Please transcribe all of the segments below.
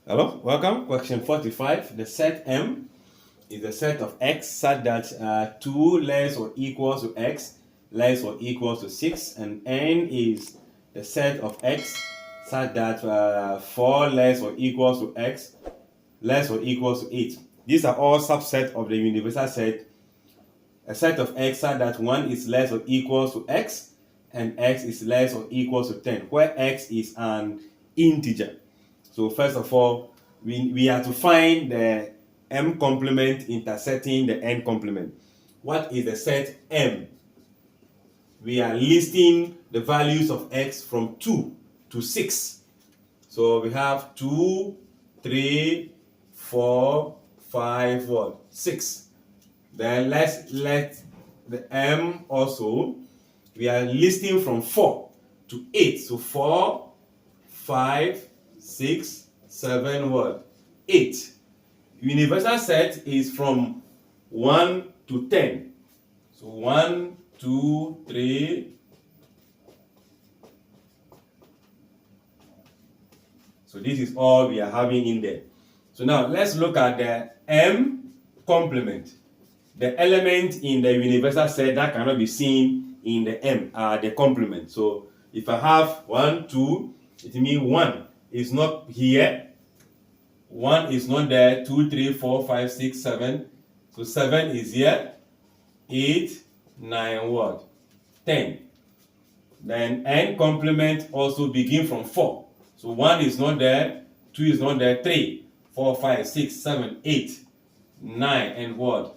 Hello, welcome. Question 45. The set M is the set of X such that 2 less or equals to X less or equals to 6, and N is the set of X such that 4 less or equals to X less or equals to 8. These are all subsets of the universal set, a set of X such that 1 is less or equals to X and X is less or equals to 10, where X is an integer. So first of all, we have to find the M complement intersecting the N complement. What is the set M? We are listing the values of X from 2 to 6. So we have 2, 3, 4, 5, 6. Then let's let the M also, we are listing from 4 to 8. So 4, 5, 6, 7, 8. Universal set is from 1 to 10. So 1, 2, 3. So this is all we are having in there. So now let's look at the M complement. The element in the universal set that cannot be seen in the M are the complement. So if I have 1, 2, it means 1 is not here. 1 is not there. 2, 3, 4, 5, 6, 7. So 7 is here. 8, 9, 10. Then N complement also begin from 4. So 1 is not there. 2 is not there. 3, 4, 5, 6, 7, 8, 9, and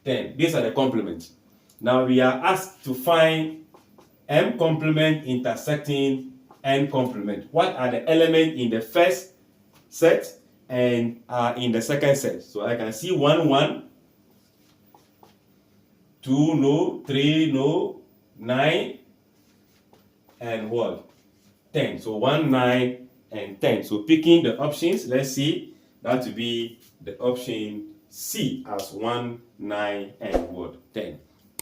10. These are the complements. Now we are asked to find M complement intersecting N complement. What are the elements in the first set and in the second set? So I can see 1, 1, 2, no, 3, no, 9, and 10. So 1, 9, and 10. So picking the options, let's see, that will be the option C as 1, 9, and 10.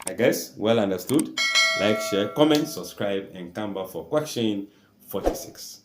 I guess well understood. Like, share, comment, subscribe, and come back for question 46.